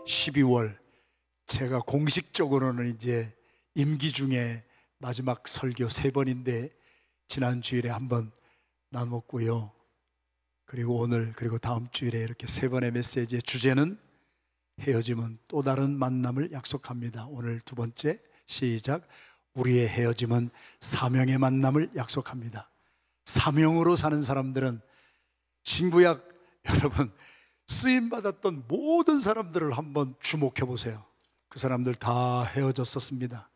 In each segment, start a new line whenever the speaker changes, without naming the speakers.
(12월) 제가 공식적으로는 이제 임기 중에 마지막 설교 3번인데 지난 주일에 한번 나눴고요. 그리고 오늘 그리고 다음 주일에 이렇게 3번의 메시지의 주제는 헤어짐은 또 다른 만남을 약속합니다. 오늘 2번째 시작. 우리의 헤어짐은 사명의 만남을 약속합니다. 사명으로 사는 사람들은 신구약 여러분 쓰임받았던 모든 사람들을 한번 주목해 보세요. 그 사람들 다 헤어졌었습니다.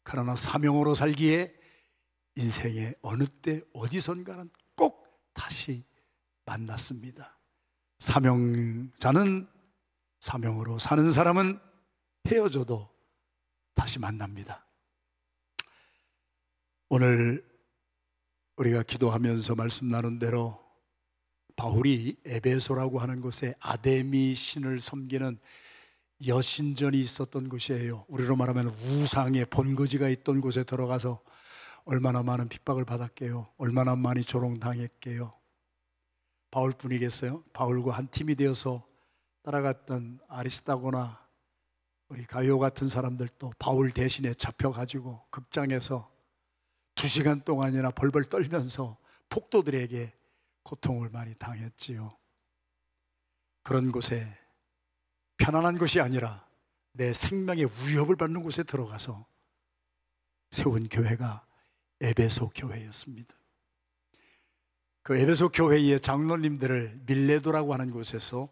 그러나 사명으로 살기에 인생의 어느 때 어디선가는 꼭 다시 만났습니다. 사명자는, 사명으로 사는 사람은 헤어져도 다시 만납니다. 오늘 우리가 기도하면서 말씀 나눈 대로 바울이 에베소라고 하는 곳에 아데미 신을 섬기는 여신전이 있었던 곳이에요. 우리로 말하면 우상의 본거지가 있던 곳에 들어가서 얼마나 많은 핍박을 받았게요. 얼마나 많이 조롱당했게요. 바울뿐이겠어요? 바울과 한 팀이 되어서 따라갔던 아리스타고나 우리 가요 같은 사람들도 바울 대신에 잡혀가지고 극장에서 2시간 동안이나 벌벌 떨면서 폭도들에게 고통을 많이 당했지요. 그런 곳에, 편안한 곳이 아니라 내 생명의 위협을 받는 곳에 들어가서 세운 교회가 에베소 교회였습니다. 그 에베소 교회의 장로님들을 밀레도라고 하는 곳에서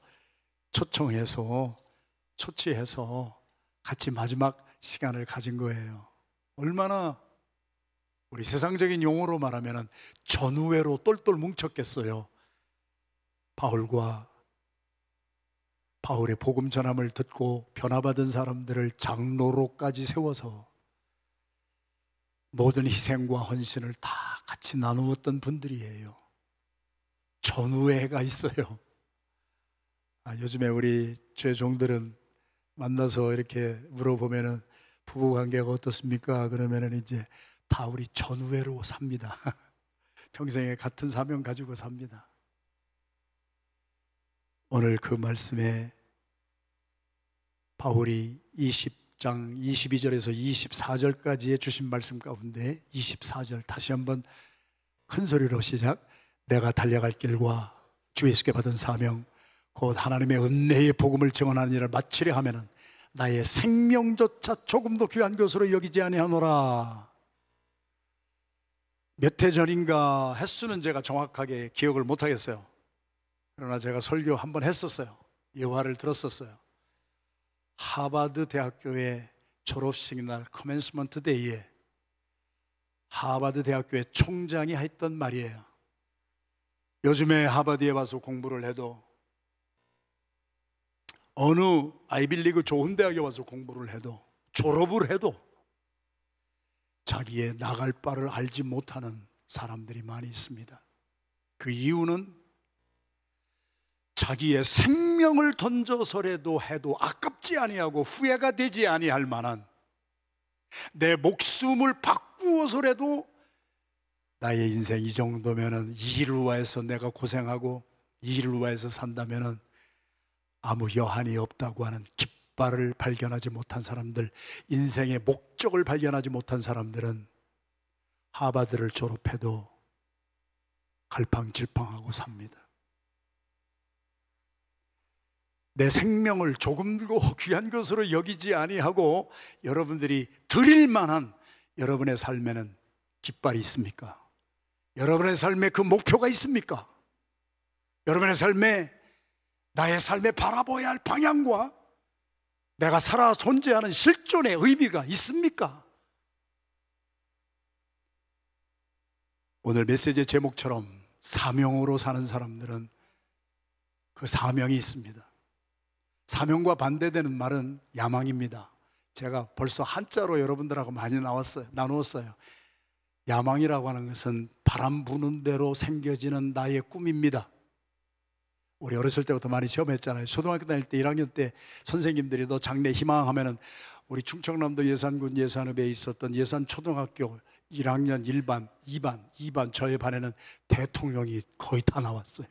초치해서 같이 마지막 시간을 가진 거예요. 얼마나 우리 세상적인 용어로 말하면 전우회로 똘똘 뭉쳤겠어요. 바울의 복음 전함을 듣고 변화받은 사람들을 장로로까지 세워서 모든 희생과 헌신을 다 같이 나누었던 분들이에요. 전우회가 있어요. 요즘에 우리 죄종들은 만나서 이렇게 물어보면은 부부 관계가 어떻습니까? 그러면은 이제 다 우리 전우회로 삽니다. 평생에 같은 사명 가지고 삽니다. 오늘 그 말씀에 바울이 20장 22절에서 24절까지의 주신 말씀 가운데 24절 다시 한번 큰 소리로 시작. 내가 달려갈 길과 주 예수께 받은 사명 곧 하나님의 은혜의 복음을 증언하는 일을 마치려 하면은 나의 생명조차 조금도 귀한 것으로 여기지 아니하노라. 몇 해 전인가 횟수는 제가 정확하게 기억을 못하겠어요. 그러나 제가 설교 한번 했었어요. 예화를 들었었어요. 하버드 대학교의 졸업식 날 커맨스먼트 데이에 하버드 대학교의 총장이 했던 말이에요. 요즘에 하버드에 와서 공부를 해도, 어느 아이빌리그 좋은 대학에 와서 공부를 해도, 졸업을 해도 자기의 나갈 바를 알지 못하는 사람들이 많이 있습니다. 그 이유는 자기의 생명을 던져서라도 해도 아깝지 아니하고 후회가 되지 아니할 만한, 내 목숨을 바꾸어서라도 나의 인생 이 정도면은 이 일을 위해서 내가 고생하고 이 일을 위해서 산다면은 아무 여한이 없다고 하는 깃발을 발견하지 못한 사람들, 인생의 목적을 발견하지 못한 사람들은 하버드를 졸업해도 갈팡질팡하고 삽니다. 내 생명을 조금도 귀한 것으로 여기지 아니하고 여러분들이 드릴 만한 여러분의 삶에는 깃발이 있습니까? 여러분의 삶에 그 목표가 있습니까? 여러분의 삶에, 나의 삶에 바라봐야 할 방향과 내가 살아 존재하는 실존의 의미가 있습니까? 오늘 메시지의 제목처럼 사명으로 사는 사람들은 그 사명이 있습니다. 사명과 반대되는 말은 야망입니다. 제가 벌써 한자로 여러분들하고 많이 나누었어요. 야망이라고 하는 것은 바람 부는 대로 생겨지는 나의 꿈입니다. 우리 어렸을 때부터 많이 체험했잖아요. 초등학교 다닐 때 1학년 때 선생님들이 너 장래 희망하면은 우리 충청남도 예산군 예산읍에 있었던 예산초등학교 1학년 1반, 2반 저의 반에는 대통령이 거의 다 나왔어요.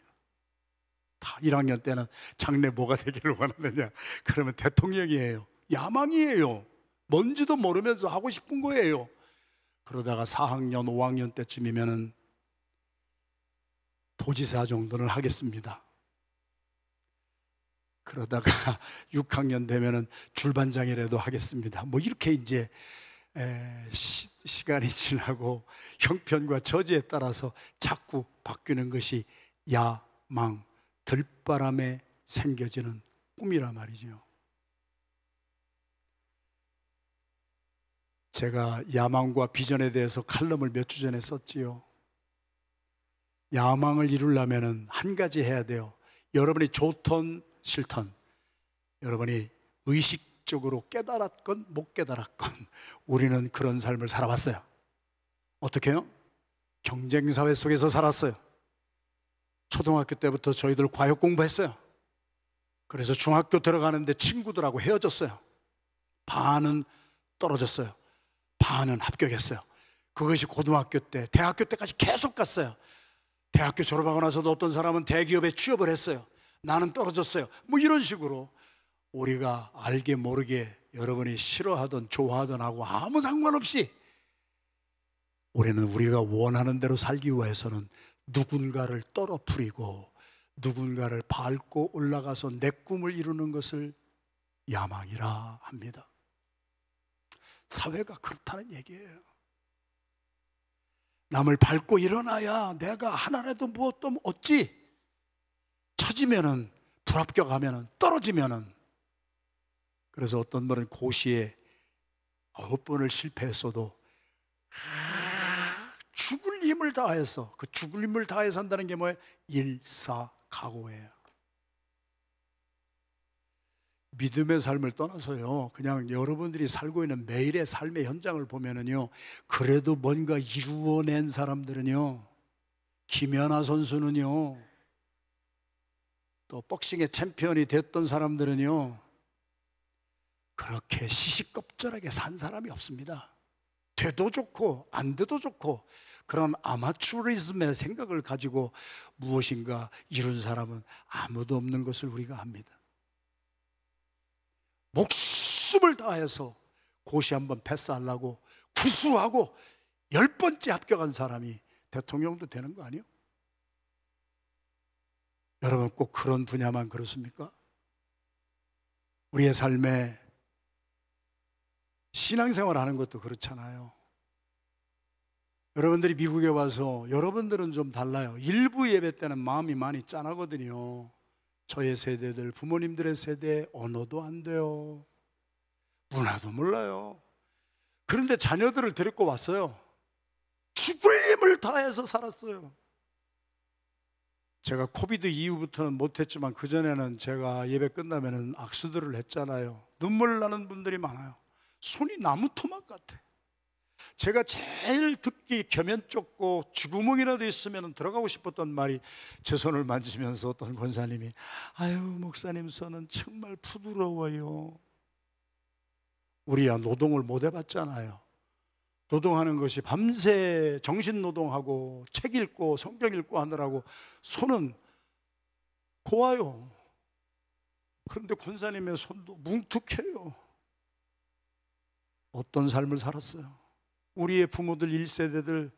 1학년 때는 장래 뭐가 되기를 원하느냐? 그러면 대통령이에요. 야망이에요. 뭔지도 모르면서 하고 싶은 거예요. 그러다가 4학년, 5학년 때쯤이면은 도지사 정도는 하겠습니다. 그러다가 6학년 되면은 줄반장이라도 하겠습니다. 뭐 이렇게 이제 시간이 지나고 형편과 처지에 따라서 자꾸 바뀌는 것이 야망, 들바람에 생겨지는 꿈이란 말이죠. 제가 야망과 비전에 대해서 칼럼을 몇 주 전에 썼지요. 야망을 이루려면 한 가지 해야 돼요. 여러분이 좋던 싫던, 여러분이 의식적으로 깨달았건 못 깨달았건 우리는 그런 삶을 살아왔어요. 어떻게 해요? 경쟁사회 속에서 살았어요. 초등학교 때부터 저희들 과역 공부했어요. 그래서 중학교 들어가는데 친구들하고 헤어졌어요. 반은 떨어졌어요. 반은 합격했어요. 그것이 고등학교 때, 대학교 때까지 계속 갔어요. 대학교 졸업하고 나서도 어떤 사람은 대기업에 취업을 했어요. 나는 떨어졌어요. 뭐 이런 식으로 우리가 알게 모르게 여러분이 싫어하든 좋아하든 하고 아무 상관없이 우리는 우리가 원하는 대로 살기 위해서는 누군가를 떨어뜨리고 누군가를 밟고 올라가서 내 꿈을 이루는 것을 야망이라 합니다. 사회가 그렇다는 얘기예요. 남을 밟고 일어나야 내가 하나라도 무엇도 얻지. 처지면은, 불합격하면은, 떨어지면은. 그래서 어떤 분은 고시에 9번을 실패했어도 죽을 힘을 다해서, 그 죽을 힘을 다해서 한다는 게 뭐예요? 일사각오예요. 믿음의 삶을 떠나서요, 그냥 여러분들이 살고 있는 매일의 삶의 현장을 보면은요, 그래도 뭔가 이루어낸 사람들은요, 김연아 선수는요, 또 복싱의 챔피언이 됐던 사람들은요, 그렇게 시시껍절하게 산 사람이 없습니다. 돼도 좋고 안 돼도 좋고 그런 아마추어리즘의 생각을 가지고 무엇인가 이룬 사람은 아무도 없는 것을 우리가 압니다. 목숨을 다해서 고시 한번 패스하려고 구수하고 10번째 합격한 사람이 대통령도 되는 거 아니에요? 여러분 꼭 그런 분야만 그렇습니까? 우리의 삶에 신앙생활 하는 것도 그렇잖아요. 여러분들이 미국에 와서 여러분들은 좀 달라요. 일부 예배 때는 마음이 많이 짠하거든요. 저의 세대들, 부모님들의 세대, 언어도 안 돼요. 문화도 몰라요. 그런데 자녀들을 데리고 왔어요. 죽을 힘을 다해서 살았어요. 제가 코비드 이후부터는 못했지만 그전에는 제가 예배 끝나면 악수들을 했잖아요. 눈물 나는 분들이 많아요. 손이 나무 토막 같아. 제가 제일 듣기 겸연 좁고 쥐구멍이라도 있으면 들어가고 싶었던 말이, 제 손을 만지면서 어떤 권사님이, 아유 목사님 손은 정말 부드러워요. 우리야 노동을 못 해봤잖아요. 노동하는 것이 밤새 정신노동하고 책 읽고 성경 읽고 하느라고 손은 고와요. 그런데 권사님의 손도 뭉툭해요. 어떤 삶을 살았어요? 우리의 부모들 1세대들,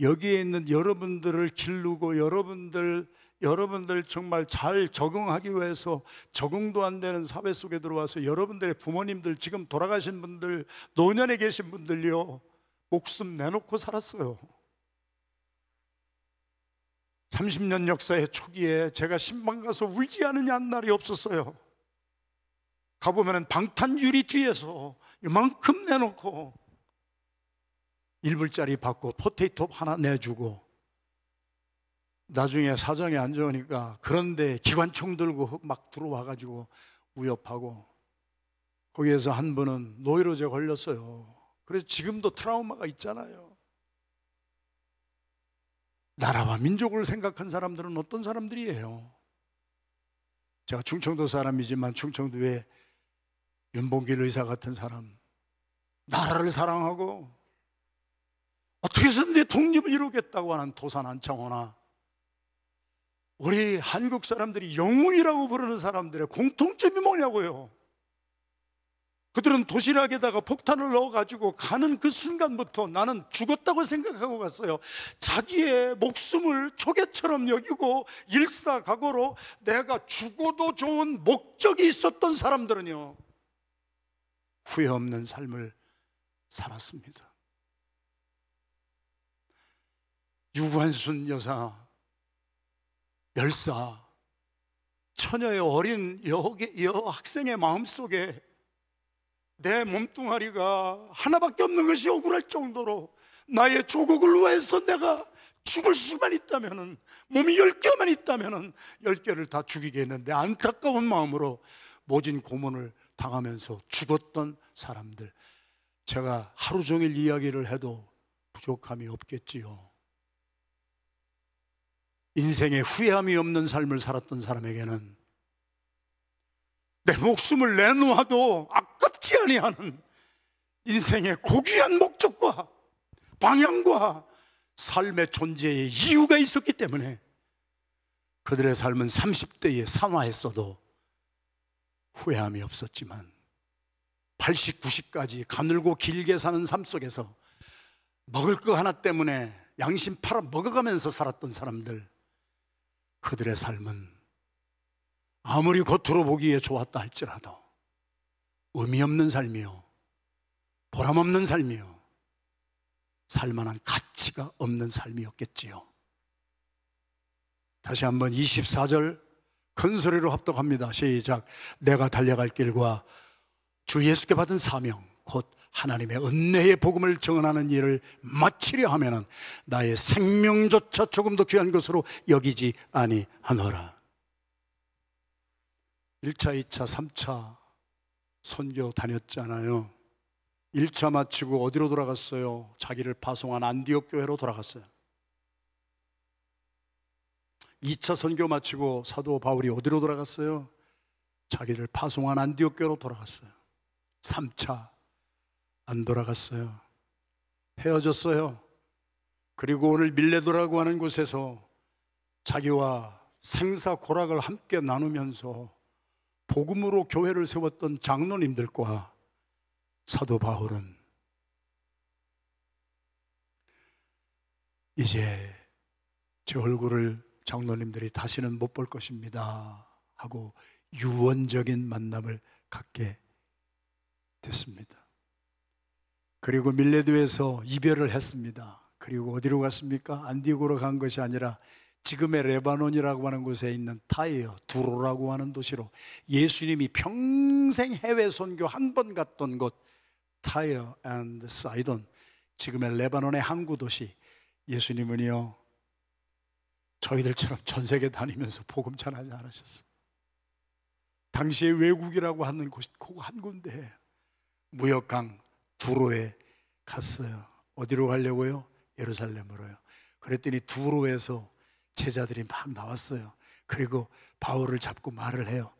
여기에 있는 여러분들을 기르고 여러분들 정말 잘 적응하기 위해서 적응도 안 되는 사회 속에 들어와서 여러분들의 부모님들, 지금 돌아가신 분들, 노년에 계신 분들요, 목숨 내놓고 살았어요. 30년 역사의 초기에 제가 신방 가서 울지 않은 한 날이 없었어요. 가보면 방탄 유리 뒤에서 이만큼 내놓고 1불짜리 받고 포테이토 하나 내주고, 나중에 사정이 안 좋으니까 그런데 기관총 들고 막 들어와가지고 위협하고, 거기에서 한 분은 노이로제 걸렸어요. 그래서 지금도 트라우마가 있잖아요. 나라와 민족을 생각한 사람들은 어떤 사람들이에요? 제가 충청도 사람이지만 충청도에 윤봉길 의사 같은 사람, 나라를 사랑하고 어떻게 해서든 내 독립을 이루겠다고 하는 도산 안창호나 우리 한국 사람들이 영웅이라고 부르는 사람들의 공통점이 뭐냐고요. 그들은 도시락에다가 폭탄을 넣어가지고 가는 그 순간부터 나는 죽었다고 생각하고 갔어요. 자기의 목숨을 초계처럼 여기고 일사각오로 내가 죽어도 좋은 목적이 있었던 사람들은요, 후회 없는 삶을 살았습니다. 유관순 여사, 열사, 처녀의 어린 여학생의 마음속에 내 몸뚱아리가 하나밖에 없는 것이 억울할 정도로 나의 조국을 위해서 내가 죽을 수만 있다면, 몸이 10개만 있다면 10개를 다 죽이겠는데 안타까운 마음으로 모진 고문을 당하면서 죽었던 사람들, 제가 하루 종일 이야기를 해도 부족함이 없겠지요. 인생에 후회함이 없는 삶을 살았던 사람에게는 내 목숨을 내놓아도 아깝지 아니하는 인생의 고귀한 목적과 방향과 삶의 존재의 이유가 있었기 때문에 그들의 삶은 30대에 산화했어도 후회함이 없었지만 80, 90까지 가늘고 길게 사는 삶 속에서 먹을 거 하나 때문에 양심 팔아 먹어가면서 살았던 사람들, 그들의 삶은 아무리 겉으로 보기에 좋았다 할지라도 의미 없는 삶이요, 보람 없는 삶이요, 살만한 가치가 없는 삶이었겠지요. 다시 한번 24절 큰 소리로 합독합니다. 시작. 내가 달려갈 길과 주 예수께 받은 사명, 곧 하나님의 은혜의 복음을 증언하는 일을 마치려 하면은 나의 생명조차 조금도 귀한 것으로 여기지 아니하노라. 1차, 2차, 3차 선교 다녔잖아요. 1차 마치고 어디로 돌아갔어요? 자기를 파송한 안디옥 교회로 돌아갔어요. 2차 선교 마치고 사도 바울이 어디로 돌아갔어요? 자기를 파송한 안디옥 교회로 돌아갔어요. 3차 안 돌아갔어요. 헤어졌어요. 그리고 오늘 밀레도라고 하는 곳에서 자기와 생사고락을 함께 나누면서 복음으로 교회를 세웠던 장로님들과 사도 바울은 이제 제 얼굴을 장로님들이 다시는 못 볼 것입니다 하고 유언적인 만남을 갖게 됐습니다. 그리고 밀레도에서 이별을 했습니다. 그리고 어디로 갔습니까? 안디옥으로 간 것이 아니라 지금의 레바논이라고 하는 곳에 있는 타이어, 두로라고 하는 도시로, 예수님이 평생 해외 선교 한 번 갔던 곳 타이어 앤드 사이돈, 지금의 레바논의 항구 도시, 예수님은요 저희들처럼 전 세계 다니면서 복음 전하지 않으셨어요. 당시에 외국이라고 하는 곳이 한 군데 무역강 두로에 갔어요. 어디로 가려고요? 예루살렘으로요. 그랬더니 두로에서 제자들이 막 나왔어요. 그리고 바울을 잡고 말을 해요.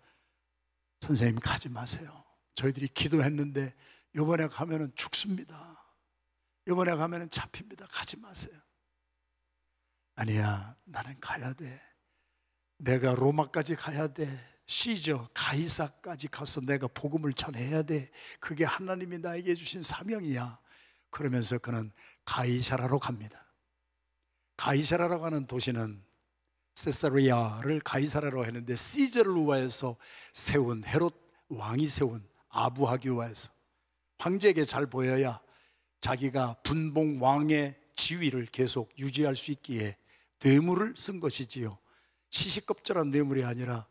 선생님 가지 마세요. 저희들이 기도했는데 이번에 가면은 죽습니다. 이번에 가면은 잡힙니다. 가지 마세요. 아니야, 나는 가야 돼. 내가 로마까지 가야 돼. 시저 가이사까지 가서 내가 복음을 전해야 돼. 그게 하나님이 나에게 주신 사명이야. 그러면서 그는 가이사라로 갑니다. 가이사라라고 하는 도시는 세사리아를 가이사라로 했는데 시저를 위하여서 세운, 헤롯 왕이 세운, 아부하기 위하여서 황제에게 잘 보여야 자기가 분봉 왕의 지위를 계속 유지할 수 있기에 뇌물을 쓴 것이지요. 시시껍절한 뇌물이 아니라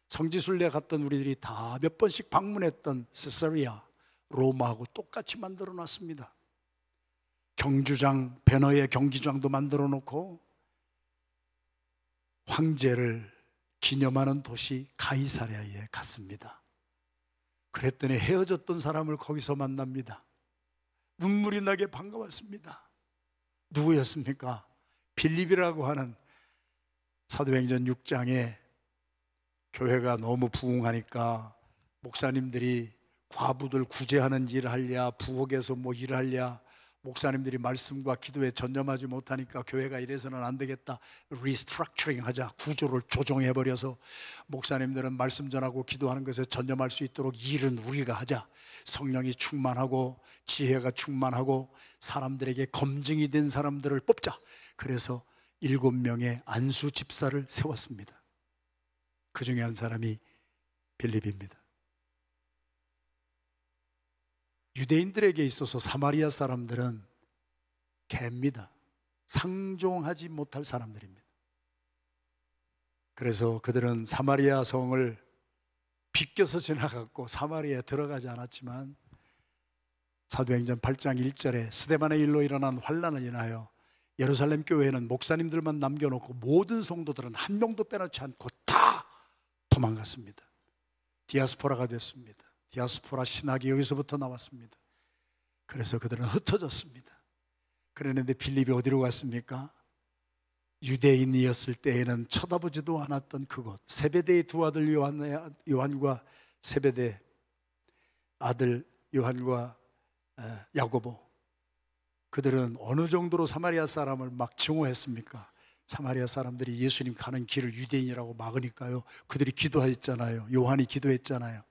성지순례 갔던 우리들이 다 몇 번씩 방문했던 세사리아, 로마하고 똑같이 만들어 놨습니다. 경주장, 배너의 경기장도 만들어 놓고 황제를 기념하는 도시 가이사랴에 갔습니다. 그랬더니 헤어졌던 사람을 거기서 만납니다. 눈물이 나게 반가웠습니다. 누구였습니까? 빌립이라고 하는, 사도행전 6장에 교회가 너무 부흥하니까 목사님들이 과부들 구제하는 일을 하랴, 부엌에서 뭐 일을 하랴, 목사님들이 말씀과 기도에 전념하지 못하니까 교회가 이래서는 안 되겠다, 리스트럭처링 하자, 구조를 조정해버려서 목사님들은 말씀 전하고 기도하는 것에 전념할 수 있도록 일은 우리가 하자, 성령이 충만하고 지혜가 충만하고 사람들에게 검증이 된 사람들을 뽑자. 그래서 7명의 안수 집사를 세웠습니다. 그 중에 한 사람이 빌립입니다. 유대인들에게 있어서 사마리아 사람들은 개입니다. 상종하지 못할 사람들입니다. 그래서 그들은 사마리아 성을 비껴서 지나갔고 사마리아에 들어가지 않았지만 사도행전 8장 1절에 스데반의 일로 일어난 환난을 인하여 예루살렘 교회는 목사님들만 남겨놓고 모든 성도들은 한 명도 빼놓지 않고 다 도망갔습니다. 디아스포라가 됐습니다. 디아스포라 신학이 여기서부터 나왔습니다. 그래서 그들은 흩어졌습니다. 그랬는데 빌립이 어디로 갔습니까? 유대인이었을 때에는 쳐다보지도 않았던 그곳, 세베대의 두 아들 요한과 세베대 아들 요한과 야고보, 그들은 어느 정도로 사마리아 사람을 막 증오했습니까? 사마리아 사람들이 예수님 가는 길을 유대인이라고 막으니까요, 그들이 기도했잖아요. 요한이 기도했잖아요.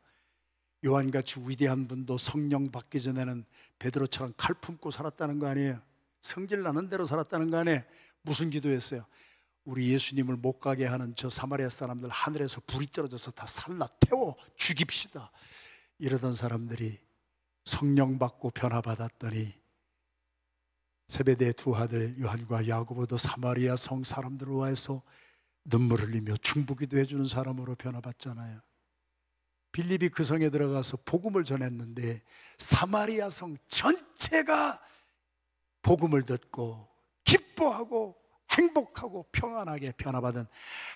요한같이 위대한 분도 성령 받기 전에는 베드로처럼 칼 품고 살았다는 거 아니에요? 성질 나는 대로 살았다는 거 아니에요? 무슨 기도했어요? 우리 예수님을 못 가게 하는 저 사마리아 사람들 하늘에서 불이 떨어져서 다 살라 태워 죽입시다. 이러던 사람들이 성령 받고 변화받았더니 세베대의 두 아들 요한과 야고보도 사마리아 성 사람들을 와서 눈물 흘리며 중보기도 해주는 사람으로 변화받잖아요. 빌립이 그 성에 들어가서 복음을 전했는데 사마리아 성 전체가 복음을 듣고 기뻐하고 행복하고 평안하게 변화받은,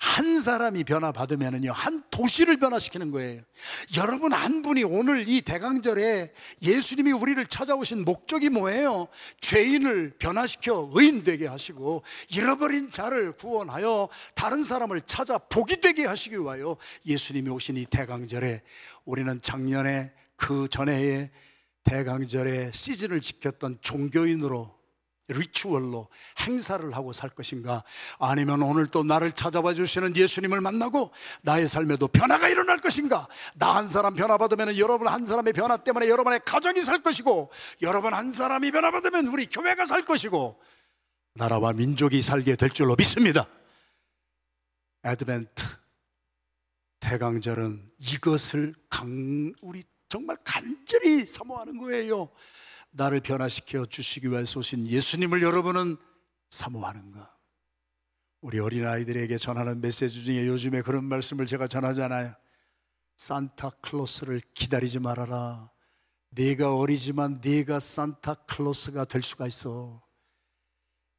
한 사람이 변화받으면요 한 도시를 변화시키는 거예요. 여러분 한 분이 오늘 이 대강절에 예수님이 우리를 찾아오신 목적이 뭐예요? 죄인을 변화시켜 의인 되게 하시고 잃어버린 자를 구원하여 다른 사람을 찾아 복이 되게 하시기 위하여 예수님이 오신 이 대강절에 우리는 작년에 그 전해의 대강절의 시즌을 지켰던 종교인으로, 리추얼로 행사를 하고 살 것인가, 아니면 오늘 또 나를 찾아와 주시는 예수님을 만나고 나의 삶에도 변화가 일어날 것인가? 나 한 사람 변화받으면 여러분 한 사람의 변화 때문에 여러분의 가정이 살 것이고, 여러분 한 사람이 변화받으면 우리 교회가 살 것이고 나라와 민족이 살게 될 줄로 믿습니다. 애드벤트 대강절은 이것을 우리 정말 간절히 사모하는 거예요. 나를 변화시켜 주시기 위해서 오신 예수님을 여러분은 사모하는가? 우리 어린아이들에게 전하는 메시지 중에 요즘에 그런 말씀을 제가 전하잖아요. 산타클로스를 기다리지 말아라. 네가 어리지만 네가 산타클로스가 될 수가 있어.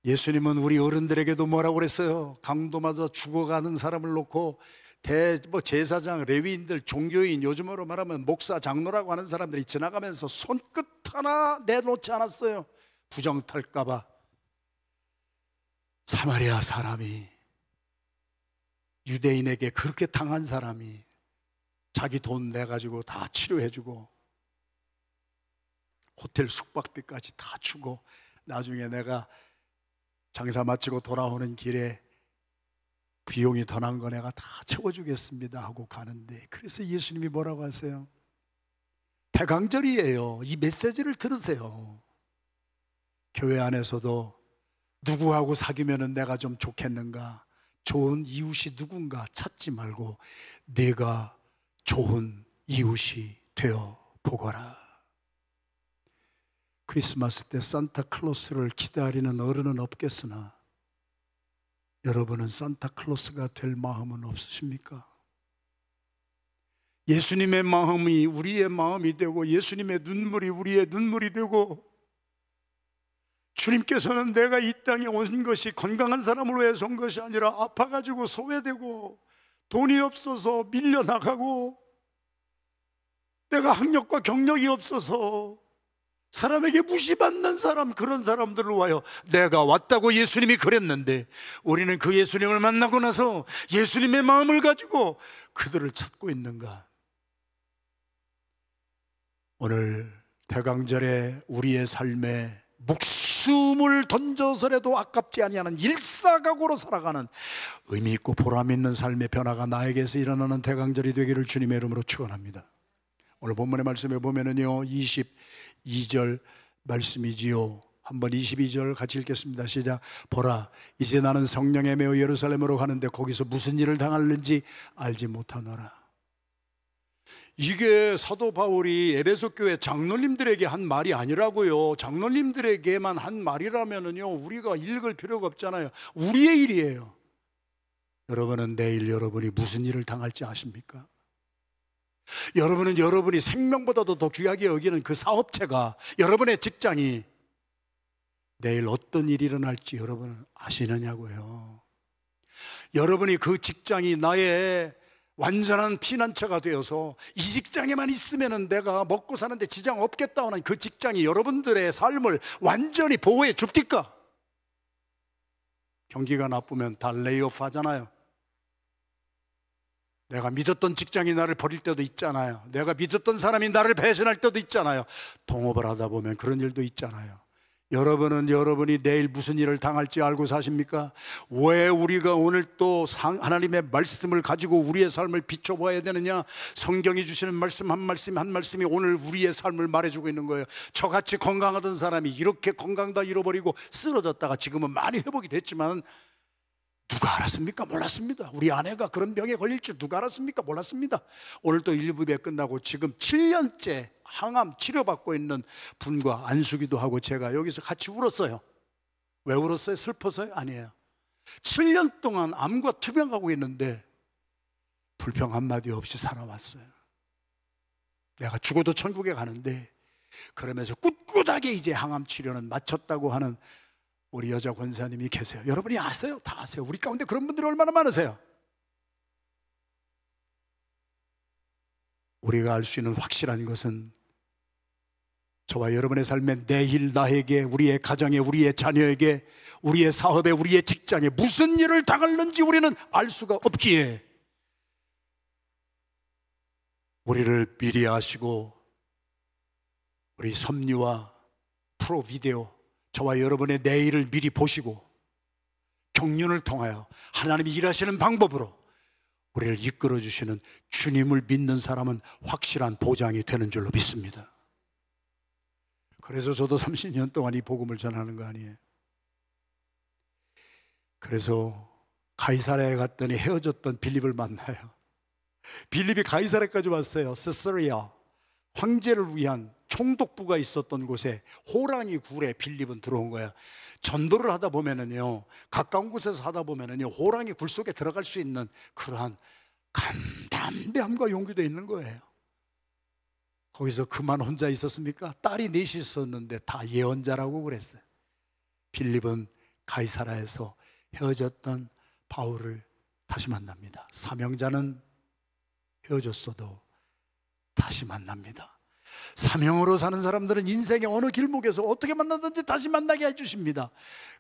예수님은 우리 어른들에게도 뭐라고 그랬어요? 강도마저 죽어가는 사람을 놓고 제사장, 레위인들, 종교인, 요즘으로 말하면 목사, 장로라고 하는 사람들이 지나가면서 손끝 하나 내놓지 않았어요. 부정 탈까봐. 사마리아 사람이, 유대인에게 그렇게 당한 사람이 자기 돈 내가지고 다 치료해주고 호텔 숙박비까지 다 주고, 나중에 내가 장사 마치고 돌아오는 길에 비용이 더 난 거 내가 다 채워주겠습니다 하고 가는데, 그래서 예수님이 뭐라고 하세요? 대강절이에요. 이 메시지를 들으세요. 교회 안에서도 누구하고 사귀면 내가 좀 좋겠는가, 좋은 이웃이 누군가 찾지 말고 내가 좋은 이웃이 되어 보거라. 크리스마스 때 산타클로스를 기다리는 어른은 없겠으나 여러분은 산타클로스가 될 마음은 없으십니까? 예수님의 마음이 우리의 마음이 되고 예수님의 눈물이 우리의 눈물이 되고, 주님께서는 내가 이 땅에 온 것이 건강한 사람을 위해서 온 것이 아니라 아파가지고 소외되고 돈이 없어서 밀려나가고 내가 학력과 경력이 없어서 사람에게 무시받는 사람, 그런 사람들을 위하여 내가 왔다고 예수님이 그랬는데, 우리는 그 예수님을 만나고 나서 예수님의 마음을 가지고 그들을 찾고 있는가? 오늘 대강절에 우리의 삶에 묵상 목숨을 던져서라도 아깝지 아니하는 일사각오로 살아가는 의미 있고 보람 있는 삶의 변화가 나에게서 일어나는 대강절이 되기를 주님의 이름으로 축원합니다. 오늘 본문의 말씀에 보면은요 22절 말씀이지요. 한번 22절 같이 읽겠습니다. 시작. 보라, 이제 나는 성령에 매어 예루살렘으로 가는데 거기서 무슨 일을 당할는지 알지 못하노라. 이게 사도 바울이 에베소 교회 장로님들에게 한 말이 아니라고요. 장로님들에게만 한 말이라면은요 우리가 읽을 필요가 없잖아요. 우리의 일이에요. 여러분은 내일 여러분이 무슨 일을 당할지 아십니까? 여러분은 여러분이 생명보다도 더 귀하게 여기는 그 사업체가, 여러분의 직장이 내일 어떤 일이 일어날지 여러분은 아시느냐고요. 여러분이 그 직장이 나의 완전한 피난처가 되어서 이 직장에만 있으면 내가 먹고 사는데 지장 없겠다 하는 그 직장이 여러분들의 삶을 완전히 보호해 줍니까? 경기가 나쁘면 다 레이오프 하잖아요. 내가 믿었던 직장이 나를 버릴 때도 있잖아요. 내가 믿었던 사람이 나를 배신할 때도 있잖아요. 동업을 하다 보면 그런 일도 있잖아요. 여러분은 여러분이 내일 무슨 일을 당할지 알고 사십니까? 왜 우리가 오늘 또 하나님의 말씀을 가지고 우리의 삶을 비춰봐야 되느냐? 성경이 주시는 말씀 한 말씀이 오늘 우리의 삶을 말해주고 있는 거예요. 저같이 건강하던 사람이 이렇게 건강 다 잃어버리고 쓰러졌다가 지금은 많이 회복이 됐지만 누가 알았습니까? 몰랐습니다. 우리 아내가 그런 병에 걸릴 줄 누가 알았습니까? 몰랐습니다. 오늘 또 1부배 끝나고 지금 7년째 항암 치료받고 있는 분과 안수기도 하고 제가 여기서 같이 울었어요. 왜 울었어요? 슬퍼서요? 아니에요. 7년 동안 암과 투병하고 있는데 불평 한마디 없이 살아왔어요. 내가 죽어도 천국에 가는데 그러면서 꿋꿋하게 이제 항암 치료는 마쳤다고 하는 우리 여자 권사님이 계세요. 여러분이 아세요? 다 아세요. 우리 가운데 그런 분들이 얼마나 많으세요? 우리가 알 수 있는 확실한 것은 저와 여러분의 삶에 내일 나에게, 우리의 가정에, 우리의 자녀에게, 우리의 사업에, 우리의 직장에 무슨 일을 당할는지 우리는 알 수가 없기에 우리를 미리 아시고 우리 섭리와 프로비데오, 저와 여러분의 내일을 미리 보시고 경륜을 통하여 하나님이 일하시는 방법으로 우리를 이끌어 주시는 주님을 믿는 사람은 확실한 보장이 되는 줄로 믿습니다. 그래서 저도 30년 동안 이 복음을 전하는 거 아니에요. 그래서 가이사랴에 갔더니 헤어졌던 빌립을 만나요. 빌립이 가이사랴까지 왔어요. 세사리아 황제를 위한 총독부가 있었던 곳에 호랑이 굴에 빌립은 들어온 거야. 전도를 하다 보면은요, 가까운 곳에서 하다 보면은요, 호랑이 굴 속에 들어갈 수 있는 그러한 담대함과 용기도 있는 거예요. 거기서 그만 혼자 있었습니까? 딸이 넷이 있었는데 다 예언자라고 그랬어요. 빌립은 가이사랴에서 헤어졌던 바울을 다시 만납니다. 사명자는 헤어졌어도 다시 만납니다. 사명으로 사는 사람들은 인생의 어느 길목에서 어떻게 만나든지 다시 만나게 해주십니다.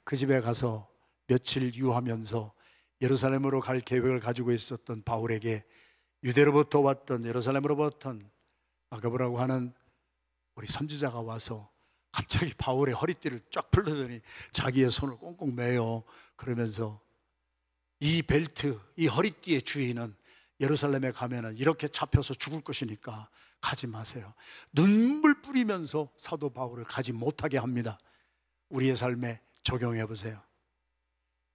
그 집에 가서 며칠 유하면서 예루살렘으로 갈 계획을 가지고 있었던 바울에게 유대로부터 왔던, 예루살렘으로부터 아가브라고 하는 우리 선지자가 와서 갑자기 바울의 허리띠를 쫙 풀더니 자기의 손을 꽁꽁 매요. 그러면서 이 벨트, 이 허리띠의 주인은 예루살렘에 가면은 이렇게 잡혀서 죽을 것이니까 가지 마세요. 눈물 뿌리면서 사도 바울을 가지 못하게 합니다. 우리의 삶에 적용해 보세요.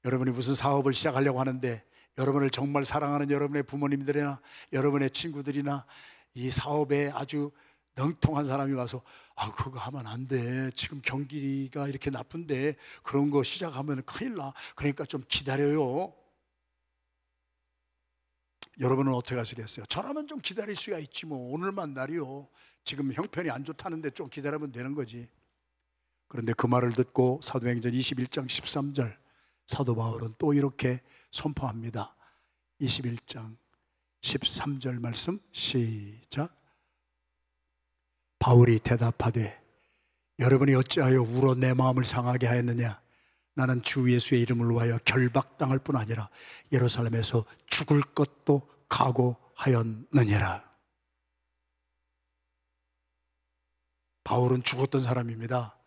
여러분이 무슨 사업을 시작하려고 하는데 여러분을 정말 사랑하는 여러분의 부모님들이나 여러분의 친구들이나 이 사업에 아주 능통한 사람이 와서 그거 하면 안 돼. 지금 경기가 이렇게 나쁜데 그런 거 시작하면 큰일 나. 그러니까 좀 기다려요. 여러분은 어떻게 하시겠어요? 저라면 좀 기다릴 수가 있지 뭐. 오늘만 날이요. 지금 형편이 안 좋다는데 좀 기다리면 되는 거지. 그런데 그 말을 듣고 사도행전 21장 13절 사도 바울은 또 이렇게 선포합니다. 21장 13절 말씀 시작. 바울이 대답하되 여러분이 어찌하여 울어 내 마음을 상하게 하였느냐? 나는 주 예수의 이름을 위하여 결박당할 뿐 아니라 예루살렘에서 죽을 것도 각오하였느니라. 바울은 죽었던 사람입니다.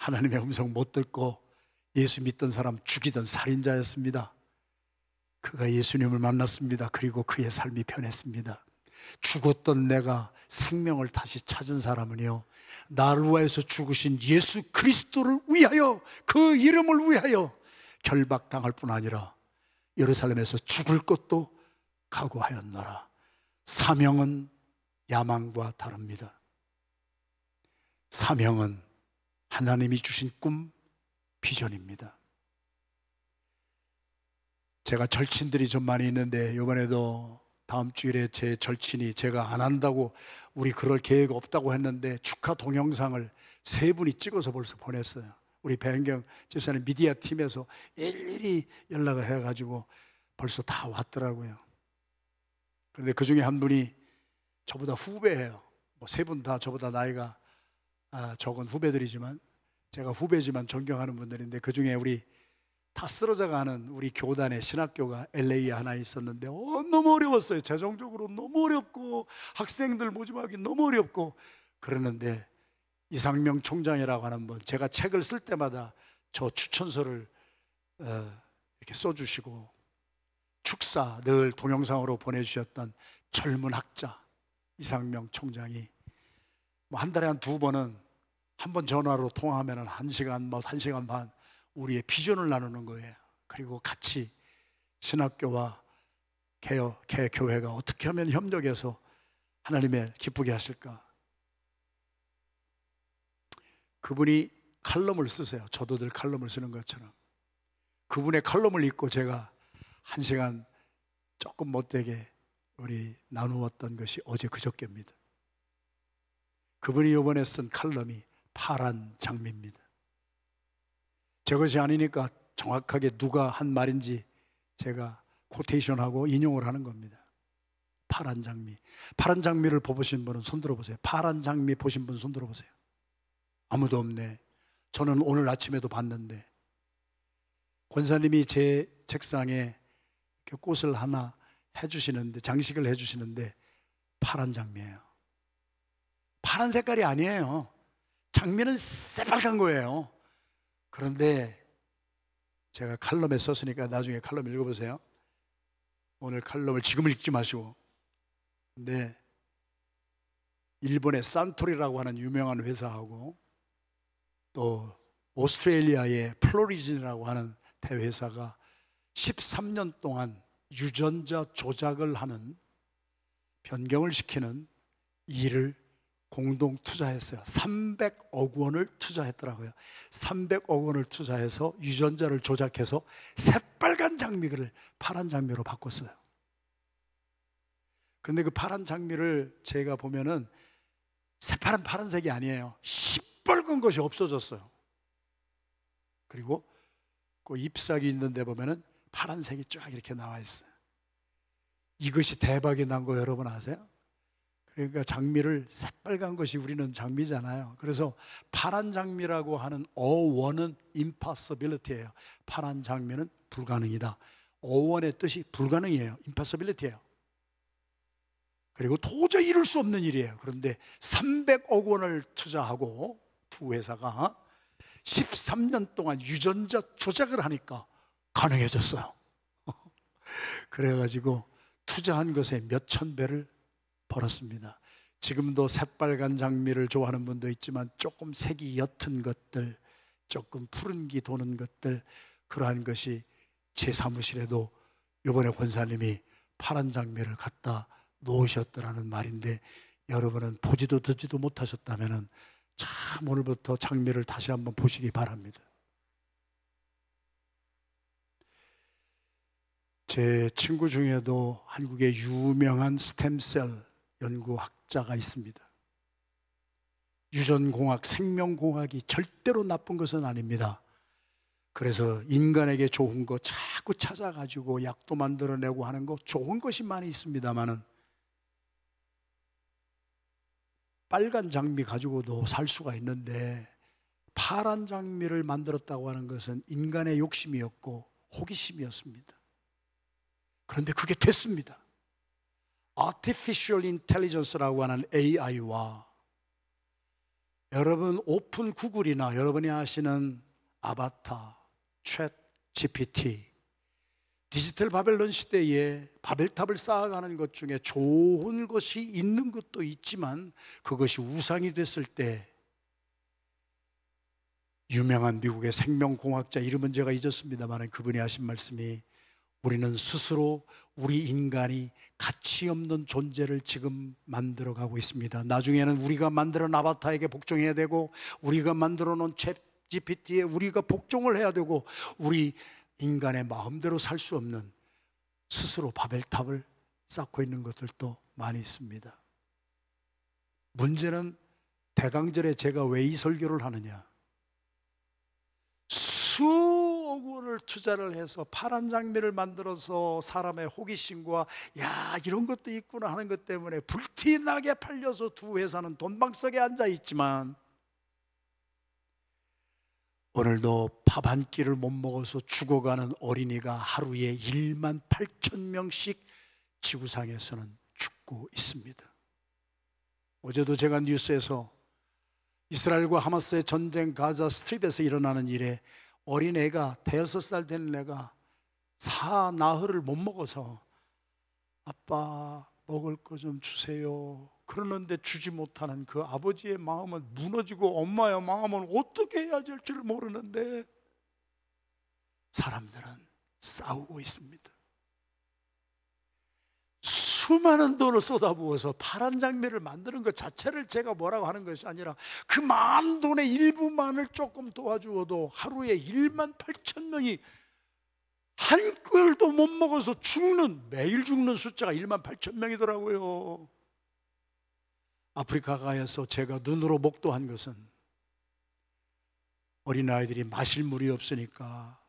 하나님의 음성 못 듣고 예수 믿던 사람 죽이던 살인자였습니다. 그가 예수님을 만났습니다. 그리고 그의 삶이 변했습니다. 죽었던 내가 생명을 다시 찾은 사람은요, 나를 위해서 죽으신 예수 그리스도를 위하여, 그 이름을 위하여 결박당할 뿐 아니라 예루살렘에서 죽을 것도 각오하였노라. 사명은 야망과 다릅니다. 사명은 하나님이 주신 꿈, 비전입니다. 제가 절친들이 좀 많이 있는데, 이번에도 다음 주일에 제 절친이 제가 안 한다고, 우리 그럴 계획 없다고 했는데 축하 동영상을 3분이 찍어서 벌써 보냈어요. 우리 배은경 집사님 미디어 팀에서 일일이 연락을 해가지고 벌써 다 왔더라고요. 그런데 그 중에 한 분이 저보다 후배예요. 뭐 3분 다 저보다 나이가 적은 후배들이지만, 제가 후배지만 존경하는 분들인데, 그 중에 우리 다 쓰러져가는 우리 교단의 신학교가 LA에 하나 있었는데 너무 어려웠어요. 재정적으로 너무 어렵고 학생들 모집하기 너무 어렵고 그러는데, 이상명 총장이라고 하는 분, 제가 책을 쓸 때마다 저 추천서를 이렇게 써주시고 축사 늘 동영상으로 보내주셨던 젊은 학자 이상명 총장이 뭐 한 달에 한 2번은 한 번 전화로 통화하면 1시간, 뭐 1시간 반 우리의 비전을 나누는 거예요. 그리고 같이 신학교와 개교회가 어떻게 하면 협력해서 하나님을 기쁘게 하실까. 그분이 칼럼을 쓰세요. 저도 늘 칼럼을 쓰는 것처럼. 그분의 칼럼을 읽고 제가 1시간 조금 못되게 우리 나누었던 것이 어제 그저께입니다. 그분이 이번에 쓴 칼럼이 파란 장미입니다. 저것이 아니니까 정확하게 누가 한 말인지 제가 코테이션하고 인용을 하는 겁니다. 파란 장미. 파란 장미를 보신 분은 손 들어보세요. 파란 장미 보신 분 손 들어보세요. 아무도 없네. 저는 오늘 아침에도 봤는데, 권사님이 제 책상에 꽃을 하나 해주시는데, 장식을 해주시는데 파란 장미예요. 파란 색깔이 아니에요. 장미는 새빨간 거예요. 그런데 제가 칼럼에 썼으니까 나중에 칼럼 읽어보세요. 오늘 칼럼을 지금 읽지 마시고. 근데 일본의 산토리라고 하는 유명한 회사하고 또 오스트레일리아의 플로리진이라고 하는 대회사가 13년 동안 유전자 조작을 하는, 변경을 시키는 일을 공동 투자했어요. 300억 원을 투자했더라고요. 300억 원을 투자해서 유전자를 조작해서 새빨간 장미를 파란 장미로 바꿨어요. 근데 그 파란 장미를 제가 보면은 새파란 파란색이 아니에요. 시뻘건 것이 없어졌어요. 그리고 그 잎사귀 있는 데 보면은 파란색이 쫙 이렇게 나와 있어요. 이것이 대박이 난 거 여러분 아세요? 그러니까 장미를 새빨간 것이 우리는 장미잖아요. 그래서 파란 장미라고 하는 어원은 impossibility예요. 파란 장미는 불가능이다. 어원의 뜻이 불가능이에요. impossibility예요. 그리고 도저히 이룰 수 없는 일이에요. 그런데 300억 원을 투자하고 두 회사가 13년 동안 유전자 조작을 하니까 가능해졌어요. 그래가지고 투자한 것에 몇천 배를 벌었습니다. 지금도 새빨간 장미를 좋아하는 분도 있지만 조금 색이 옅은 것들, 조금 푸른기 도는 것들, 그러한 것이 제 사무실에도 이번에 권사님이 파란 장미를 갖다 놓으셨더라는 말인데, 여러분은 보지도 듣지도 못하셨다면 참 오늘부터 장미를 다시 한번 보시기 바랍니다. 제 친구 중에도 한국의 유명한 스템셀 연구학자가 있습니다. 유전공학, 생명공학이 절대로 나쁜 것은 아닙니다. 그래서 인간에게 좋은 거 자꾸 찾아가지고 약도 만들어내고 하는 거 좋은 것이 많이 있습니다만은, 빨간 장미 가지고도 살 수가 있는데 파란 장미를 만들었다고 하는 것은 인간의 욕심이었고 호기심이었습니다. 그런데 그게 됐습니다. Artificial Intelligence라고 하는 AI와 여러분 오픈 구글이나 여러분이 아시는 아바타, 챗 GPT, 디지털 바벨론 시대에 바벨탑을 쌓아가는 것 중에 좋은 것이 있는 것도 있지만 그것이 우상이 됐을 때 유명한 미국의 생명공학자, 이름은 제가 잊었습니다만 그분이 하신 말씀이, 우리는 스스로 우리 인간이 가치 없는 존재를 지금 만들어가고 있습니다. 나중에는 우리가 만들어놓은 아바타에게 복종해야 되고, 우리가 만들어놓은 챗 GPT에 우리가 복종을 해야 되고, 우리 인간의 마음대로 살 수 없는 스스로 바벨탑을 쌓고 있는 것들도 많이 있습니다. 문제는 대강절에 제가 왜 이 설교를 하느냐, 수억 원을 투자를 해서 파란 장미를 만들어서 사람의 호기심과 야 이런 것도 있구나 하는 것 때문에 불티나게 팔려서 두 회사는 돈방석에 앉아 있지만, 오늘도 밥 한 끼를 못 먹어서 죽어가는 어린이가 하루에 1만 8천 명씩 지구상에서는 죽고 있습니다. 어제도 제가 뉴스에서 이스라엘과 하마스의 전쟁, 가자 스트립에서 일어나는 일에 어린애가, 대여섯 살 된 애가 나흘을 못 먹어서 아빠 먹을 거 좀 주세요 그러는데 주지 못하는 그 아버지의 마음은 무너지고, 엄마의 마음은 어떻게 해야 될 줄 모르는데 사람들은 싸우고 있습니다. 수많은 돈을 쏟아부어서 파란 장미를 만드는 것 자체를 제가 뭐라고 하는 것이 아니라, 그 많은 돈의 일부만을 조금 도와주어도 하루에 1만 8천 명이 한 꿀도 못 먹어서 죽는, 매일 죽는 숫자가 1만 8천 명이더라고요. 아프리카가에서 제가 눈으로 목도한 것은, 어린아이들이 마실 물이 없으니까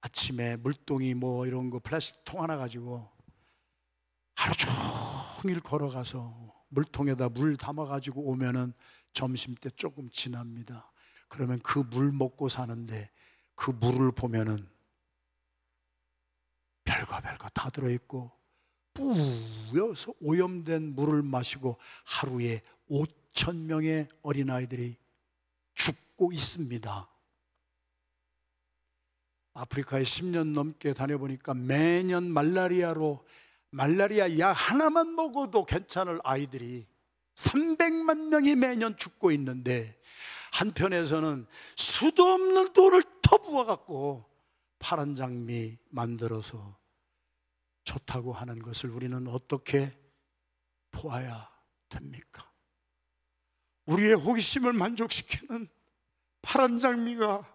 아침에 물동이 뭐 이런 거 플라스틱 통 하나 가지고 하루 종일 걸어가서 물통에다 물 담아가지고 오면은 점심때 조금 지납니다. 그러면 그 물 먹고 사는데, 그 물을 보면은 별거 다 들어있고 뿌여서 오염된 물을 마시고 하루에 5천 명의 어린아이들이 죽고 있습니다. 아프리카에 10년 넘게 다녀보니까 매년 말라리아 약 하나만 먹어도 괜찮을 아이들이 300만 명이 매년 죽고 있는데, 한편에서는 수도 없는 돈을 터부어갖고 파란 장미 만들어서 좋다고 하는 것을 우리는 어떻게 보아야 됩니까? 우리의 호기심을 만족시키는 파란 장미가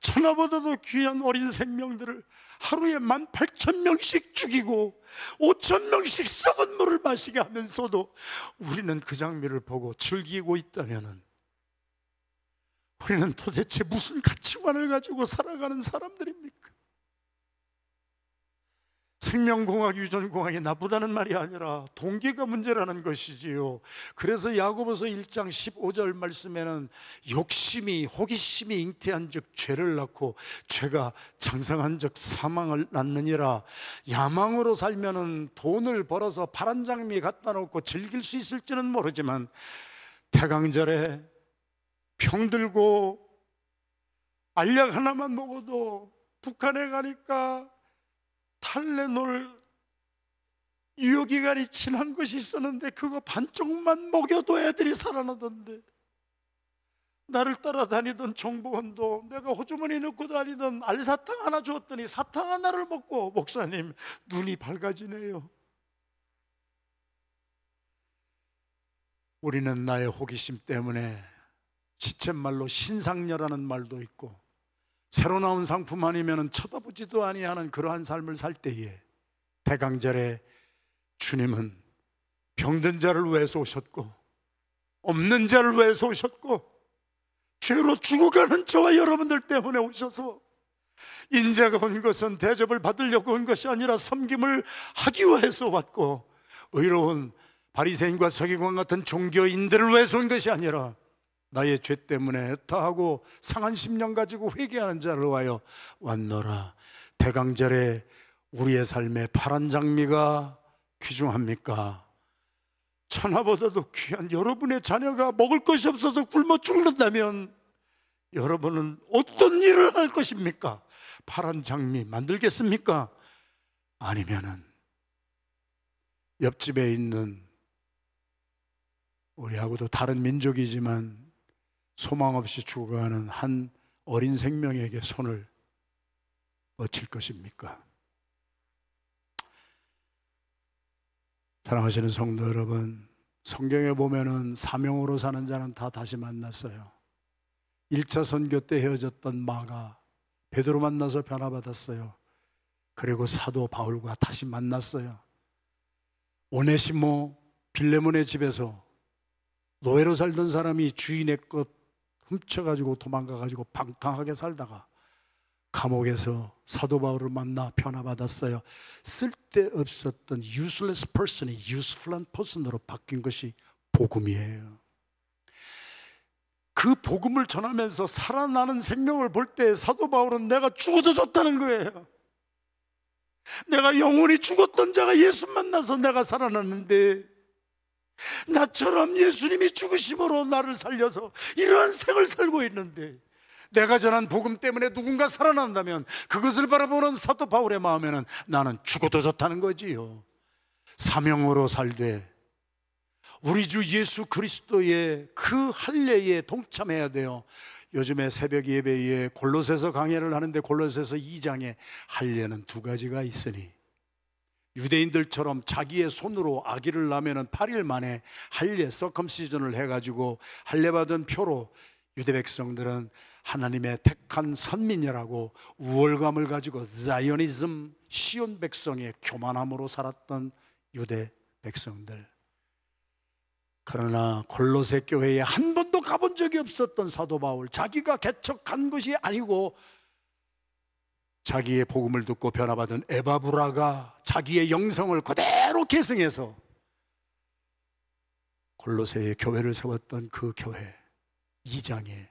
천하보다도 귀한 어린 생명들을 하루에 18,000명씩 죽이고 5,000명씩 썩은 물을 마시게 하면서도 우리는 그 장미를 보고 즐기고 있다면, 우리는 도대체 무슨 가치관을 가지고 살아가는 사람들입니까? 생명공학, 유전공학이 나쁘다는 말이 아니라 동기가 문제라는 것이지요. 그래서 야고보서 1장 15절 말씀에는 욕심이, 호기심이 잉태한 즉 죄를 낳고 죄가 장성한 즉 사망을 낳느니라. 야망으로 살면은 돈을 벌어서 파란 장미 갖다 놓고 즐길 수 있을지는 모르지만, 태강절에 병들고 알약 하나만 먹어도 북한에 가니까 탈레놀 유효기간이 지난 것이 있었는데 그거 반쪽만 먹여도 애들이 살아나던데, 나를 따라다니던 정보원도 내가 호주머니 넣고 다니던 알사탕 하나 주었더니 사탕 하나를 먹고 목사님 눈이 밝아지네요. 우리는 나의 호기심 때문에 지쳇말로 신상녀라는 말도 있고, 새로 나온 상품 아니면 쳐다보지도 아니하는 그러한 삶을 살 때에, 대강절에 주님은 병든 자를 위해서 오셨고, 없는 자를 위해서 오셨고, 죄로 죽어가는 저와 여러분들 때문에 오셔서, 인자가 온 것은 대접을 받으려고 온 것이 아니라 섬김을 하기 위해서 왔고, 의로운 바리새인과 서기관 같은 종교인들을 위해서 온 것이 아니라 나의 죄 때문에 애타하고 상한 심령 가지고 회개하는 자를 위하여 왔노라. 대강절에 우리의 삶에 파란 장미가 귀중합니까?
천하보다도 귀한 여러분의 자녀가 먹을 것이 없어서 굶어 죽는다면 여러분은 어떤 일을 할 것입니까? 파란 장미 만들겠습니까? 아니면은 옆집에 있는 우리하고도 다른 민족이지만 소망 없이 죽어가는 한 어린 생명에게 손을 뻗칠 것입니까? 사랑하시는 성도 여러분, 성경에 보면은 사명으로 사는 자는 다 다시 만났어요. 1차 선교 때 헤어졌던 마가 베드로 만나서 변화받았어요. 그리고 사도 바울과 다시 만났어요. 오네시모 빌레몬의 집에서 노예로 살던 사람이 주인의 것 훔쳐가지고 도망가가지고 방탕하게 살다가 감옥에서 사도 바울을 만나 변화받았어요. 쓸데없었던 useless person이 useful한 person으로 바뀐 것이 복음이에요. 그 복음을 전하면서 살아나는 생명을 볼 때 사도 바울은 내가 죽어도 좋다는 거예요. 내가 영원히 죽었던 자가 예수 만나서 내가 살아났는데 나처럼 예수님이 죽으심으로 나를 살려서 이러한 생을 살고 있는데 내가 전한 복음 때문에 누군가 살아난다면 그것을 바라보는 사도 바울의 마음에는 나는 죽어도 좋다는 거지요. 사명으로 살되 우리 주 예수 그리스도의 그 할례에 동참해야 돼요. 요즘에 새벽 예배에 골로새서 강해를 하는데 골로새서 2장에 할례는 두 가지가 있으니 유대인들처럼 자기의 손으로 아기를 낳으면 8일 만에 할례 서컴시즌을 해가지고 할례 받은 표로 유대 백성들은 하나님의 택한 선민이라고 우월감을 가지고 자이오니즘, 시온 백성의 교만함으로 살았던 유대 백성들. 그러나 골로새 교회에 한 번도 가본 적이 없었던 사도 바울, 자기가 개척한 것이 아니고 자기의 복음을 듣고 변화받은 에바브라가 자기의 영성을 그대로 계승해서 골로새의 교회를 세웠던 그 교회 2장에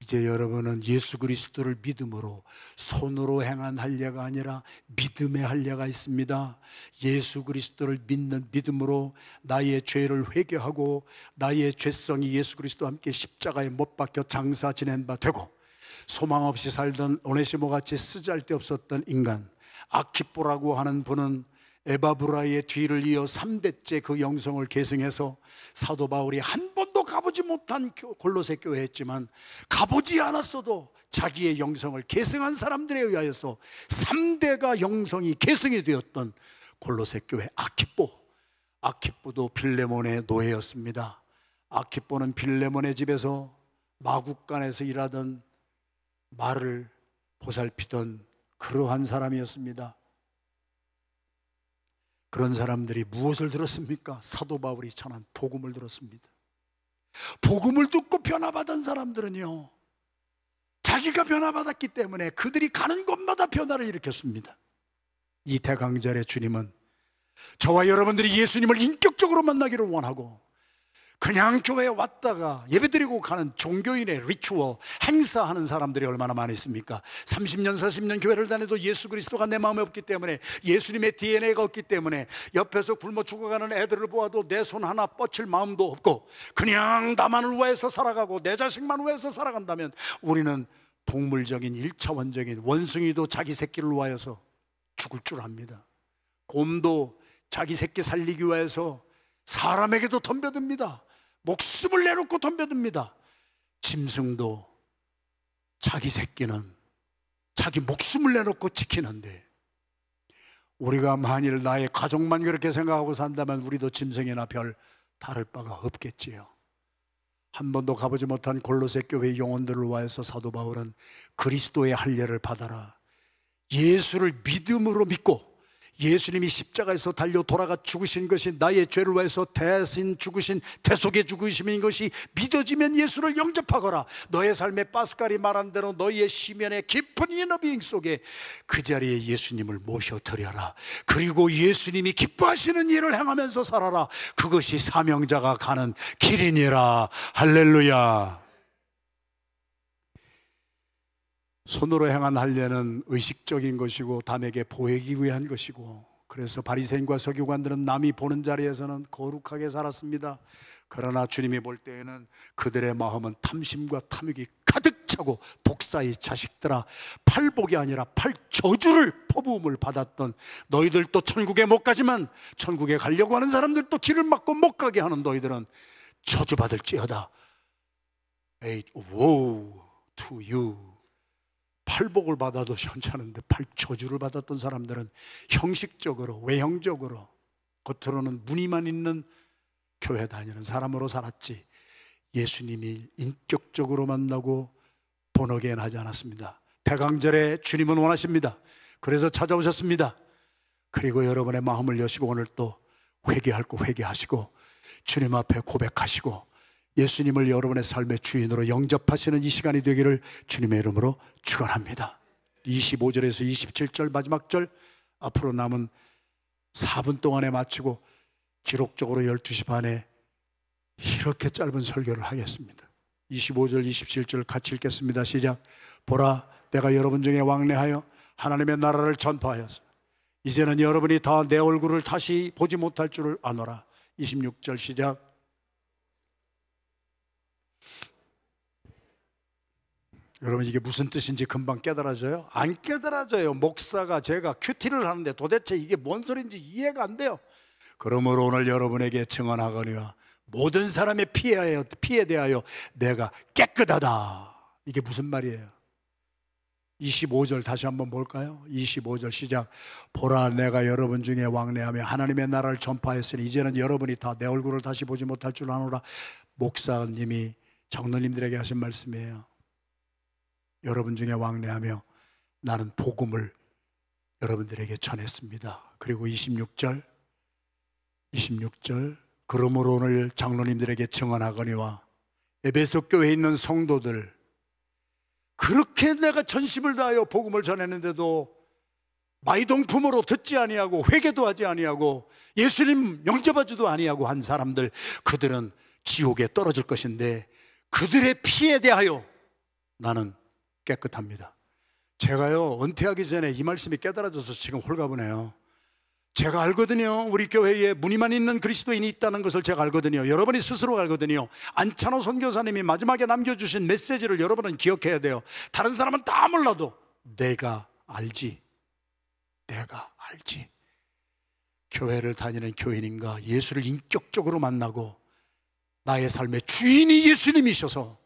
이제 여러분은 예수 그리스도를 믿음으로 손으로 행한 할례가 아니라 믿음의 할례가 있습니다. 예수 그리스도를 믿는 믿음으로 나의 죄를 회개하고 나의 죄성이 예수 그리스도와 함께 십자가에 못 박혀 장사 지낸 바 되고 소망 없이 살던 오네시모같이 쓰잘데없었던 인간 아키뽀라고 하는 분은 에바브라의 뒤를 이어 3대째 그 영성을 계승해서 사도 바울이 한 번도 가보지 못한 골로새 교회에 했지만 가보지 않았어도 자기의 영성을 계승한 사람들에 의하여서 3대가 영성이 계승이 되었던 골로새 교회 아키뽀도 빌레몬의 노예였습니다. 아키뽀는 빌레몬의 집에서 마국간에서 일하던 말을 보살피던 그러한 사람이었습니다. 그런 사람들이 무엇을 들었습니까? 사도 바울이 전한 복음을 들었습니다. 복음을 듣고 변화받은 사람들은요, 자기가 변화받았기 때문에 그들이 가는 곳마다 변화를 일으켰습니다. 이 대강절에 주님은 저와 여러분들이 예수님을 인격적으로 만나기를 원하고 그냥 교회에 왔다가 예배드리고 가는 종교인의 리추얼, 행사하는 사람들이 얼마나 많이 있습니까? 30년, 40년 교회를 다녀도 예수 그리스도가 내 마음에 없기 때문에, 예수님의 DNA가 없기 때문에 옆에서 굶어 죽어가는 애들을 보아도 내 손 하나 뻗칠 마음도 없고 그냥 나만을 위해서 살아가고 내 자식만 위해서 살아간다면 우리는 동물적인 1차원적인, 원숭이도 자기 새끼를 위하여서 죽을 줄 압니다. 곰도 자기 새끼 살리기 위해서 사람에게도 덤벼듭니다. 목숨을 내놓고 덤벼듭니다. 짐승도 자기 새끼는 자기 목숨을 내놓고 지키는데 우리가 만일 나의 가족만 그렇게 생각하고 산다면 우리도 짐승이나 별 다를 바가 없겠지요. 한 번도 가보지 못한 골로새 교회 영혼들을 위하여서 사도 바울은 그리스도의 할례를 받아라, 예수를 믿음으로 믿고 예수님이 십자가에서 달려 돌아가 죽으신 것이 나의 죄를 위해서 대신 죽으신 대속의 죽으심인 것이 믿어지면 예수를 영접하거라. 너의 삶의 파스칼이 말한 대로 너희의 시면의 깊은 인어빙 속에 그 자리에 예수님을 모셔드려라. 그리고 예수님이 기뻐하시는 일을 행하면서 살아라. 그것이 사명자가 가는 길이니라. 할렐루야. 손으로 행한 할례는 의식적인 것이고 남에게 보이기 위한 것이고
그래서 바리새인과 서기관들은 남이 보는 자리에서는 거룩하게 살았습니다. 그러나 주님이 볼 때에는 그들의 마음은 탐심과 탐욕이 가득 차고, 독사의 자식들아, 팔복이 아니라 팔저주를 퍼부음을 받았던 너희들도 천국에 못 가지만 천국에 가려고 하는 사람들도 길을 막고 못 가게 하는 너희들은 저주받을지어다. Woe to you. 팔복을 받아도 괜찮은데 팔저주를 받았던 사람들은 형식적으로, 외형적으로, 겉으로는 무늬만 있는 교회 다니는 사람으로 살았지, 예수님이 인격적으로 만나고 본어게인 하지 않았습니다. 대강절에 주님은 원하십니다. 그래서 찾아오셨습니다. 그리고 여러분의 마음을 여시고 오늘 또 회개할 거 회개하시고 주님 앞에 고백하시고 예수님을 여러분의 삶의 주인으로 영접하시는 이 시간이 되기를 주님의 이름으로 축원합니다. 25절에서 27절 마지막 절, 앞으로 남은 4분 동안에 마치고 기록적으로 12시 반에 이렇게 짧은 설교를 하겠습니다. 25절 27절 같이 읽겠습니다. 시작. 보라, 내가 여러분 중에 왕래하여 하나님의 나라를 전파하였어. 이제는 여러분이 다 내 얼굴을 다시 보지 못할 줄을 아노라. 26절 시작. 여러분, 이게 무슨 뜻인지 금방 깨달아져요? 안 깨달아져요. 목사가 제가 큐티를 하는데 도대체 이게 뭔 소리인지 이해가 안 돼요. 그러므로 오늘 여러분에게 증언하거니와 모든 사람의 피에 대하여 내가 깨끗하다. 이게 무슨 말이에요? 25절 다시 한번 볼까요? 25절 시작. 보라, 내가 여러분 중에 왕래하며 하나님의 나라를 전파했으니 이제는 여러분이 다 내 얼굴을 다시 보지 못할 줄 아노라. 목사님이 장로님들에게 하신 말씀이에요. 여러분 중에 왕래하며 나는 복음을 여러분들에게 전했습니다. 그리고 26절 그러므로 오늘 장로님들에게 증언하거니와 에베소 교회에 있는 성도들, 그렇게 내가 전심을 다하여 복음을 전했는데도 마이동품으로 듣지 아니하고 회개도 하지 아니하고 예수님 영접하지도 아니하고 한 사람들, 그들은 지옥에 떨어질 것인데 그들의 피에 대하여 나는 깨끗합니다. 제가요, 은퇴하기 전에 이 말씀이 깨달아져서 지금 홀가분해요. 제가 알거든요. 우리 교회에 무늬만 있는 그리스도인이 있다는 것을 제가 알거든요. 여러분이 스스로 알거든요. 안찬호 선교사님이 마지막에 남겨주신 메시지를 여러분은 기억해야 돼요. 다른 사람은 다 몰라도 내가 알지. 교회를 다니는 교인인가, 예수를 인격적으로 만나고 나의 삶의 주인이 예수님이셔서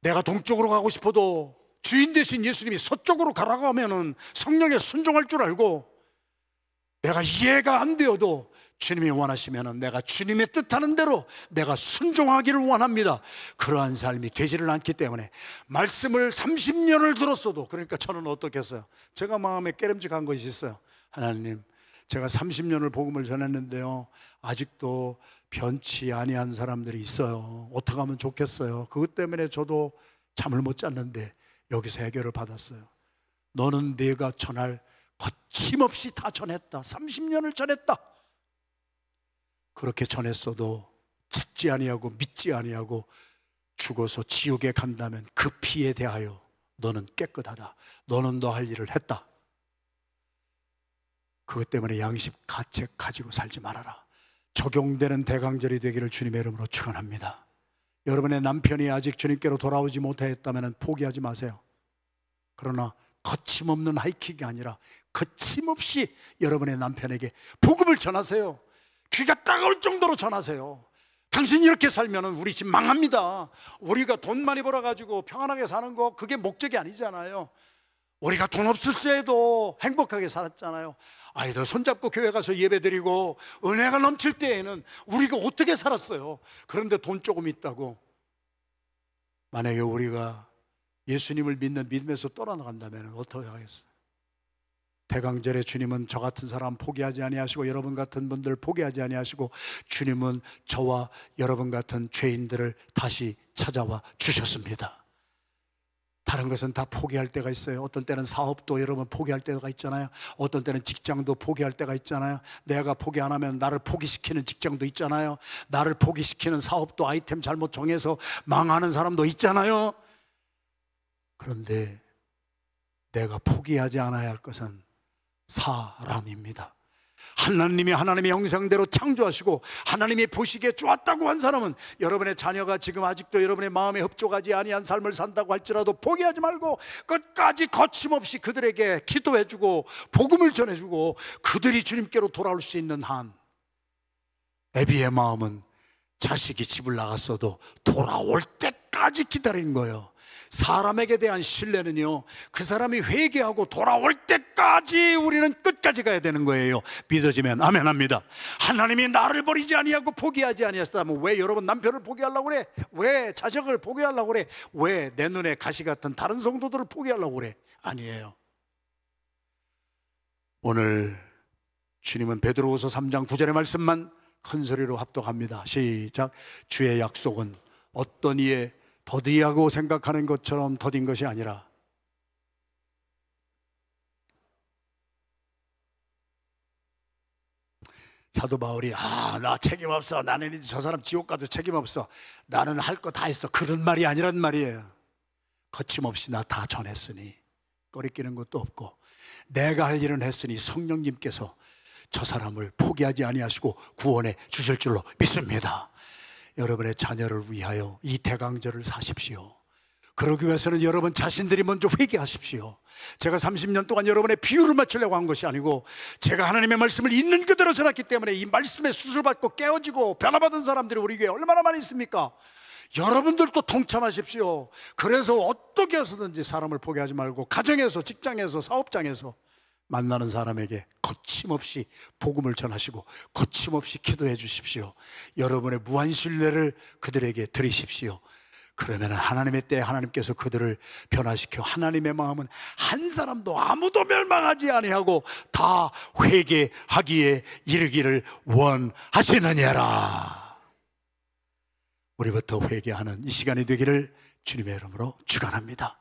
내가 동쪽으로 가고 싶어도 주인 대신 예수님이 서쪽으로 가라고 하면은 성령에 순종할 줄 알고, 내가 이해가 안 되어도 주님이 원하시면은 내가 주님의 뜻하는 대로 내가 순종하기를 원합니다. 그러한 삶이 되지를 않기 때문에 말씀을 30년을 들었어도, 그러니까 저는 어떻게 했어요? 제가 마음에 깨름직한 것이 있어요. 하나님, 제가 30년을 복음을 전했는데요, 아직도 변치 아니한 사람들이 있어요. 어떻게 하면 좋겠어요? 그것 때문에 저도 잠을 못 잤는데 여기서 해결을 받았어요. 너는 네가 전할 거침없이 다 전했다. 30년을 전했다. 그렇게 전했어도 듣지 아니하고 믿지 아니하고 죽어서 지옥에 간다면 그 피에 대하여 너는 깨끗하다. 너는 너 할 일을 했다. 그것 때문에 양심 가책 가지고 살지 말아라. 적용되는 대강절이 되기를 주님의 이름으로 축원합니다. 여러분의 남편이 아직 주님께로 돌아오지 못했다면 포기하지 마세요. 그러나 거침없는 하이킥이 아니라 거침없이 여러분의 남편에게 복음을 전하세요. 귀가 따가울 정도로 전하세요. 당신이 이렇게 살면 우리 집 망합니다. 우리가 돈 많이 벌어가지고 평안하게 사는 거, 그게 목적이 아니잖아요. 우리가 돈 없을 때에도 행복하게 살았잖아요. 아이들 손잡고 교회 가서 예배드리고 은혜가 넘칠 때에는 우리가 어떻게 살았어요? 그런데 돈 조금 있다고. 만약에 우리가 예수님을 믿는 믿음에서 떠나간다면 어떻게 하겠어요? 대강절에 주님은 저 같은 사람 포기하지 아니하시고 여러분 같은 분들 포기하지 아니하시고 주님은 저와 여러분 같은 죄인들을 다시 찾아와 주셨습니다. 다른 것은 다 포기할 때가 있어요. 어떤 때는 사업도 여러분 포기할 때가 있잖아요. 어떤 때는 직장도 포기할 때가 있잖아요. 내가 포기 안 하면 나를 포기시키는 직장도 있잖아요. 나를 포기시키는 사업도 아이템 잘못 정해서 망하는 사람도 있잖아요. 그런데 내가 포기하지 않아야 할 것은 사람입니다.
하나님이 하나님의 형상대로 창조하시고 하나님이 보시기에 좋았다고 한 사람은 여러분의 자녀가 지금 아직도 여러분의 마음에 흡족하지 아니한 삶을 산다고 할지라도 포기하지 말고 끝까지 거침없이 그들에게 기도해주고 복음을 전해주고 그들이 주님께로 돌아올 수 있는 한, 애비의 마음은 자식이 집을 나갔어도 돌아올 때까지 기다리는 거예요. 사람에게 대한 신뢰는요, 그 사람이 회개하고 돌아올 때까지 우리는 끝까지 가야 되는 거예요. 믿어지면 아멘 합니다. 하나님이 나를 버리지 아니하고 포기하지 아니하셨다면 왜 여러분 남편을 포기하려고 그래? 왜 자식을 포기하려고 그래? 왜 내 눈에 가시 같은 다른 성도들을 포기하려고 그래? 아니에요. 오늘 주님은 베드로후서 3장 9절의 말씀만 큰 소리로 합독합니다. 시작. 주의 약속은 어떤 이의 더디하고 생각하는 것처럼 더딘 것이 아니라 사도 바울이 나 책임 없어, 나는 이제 저 사람 지옥 가도 책임 없어, 나는 할 거 다 했어, 그런 말이 아니란 말이에요. 거침없이 나 다 전했으니 꺼리끼는 것도 없고 내가 할 일은 했으니 성령님께서 저 사람을 포기하지 아니하시고 구원해 주실 줄로 믿습니다. 여러분의 자녀를 위하여 이 대강절을 사십시오. 그러기 위해서는 여러분 자신들이 먼저 회개하십시오. 제가 30년 동안 여러분의 비유를 맞추려고 한 것이 아니고 제가 하나님의 말씀을 있는 그대로 전했기 때문에 이 말씀에 수술받고 깨어지고 변화받은 사람들이 우리 교회에 얼마나 많이 있습니까? 여러분들도 동참하십시오. 그래서 어떻게 해서든지 사람을 포기하지 말고 가정에서, 직장에서, 사업장에서 만나는 사람에게 거침없이 복음을 전하시고 거침없이 기도해 주십시오. 여러분의 무한 신뢰를 그들에게 드리십시오. 그러면 하나님의 때에 하나님께서 그들을 변화시켜 하나님의 마음은 한 사람도 아무도 멸망하지 아니하고 다 회개하기에 이르기를 원하시느니라. 우리부터 회개하는 이 시간이 되기를 주님의 이름으로 축원합니다.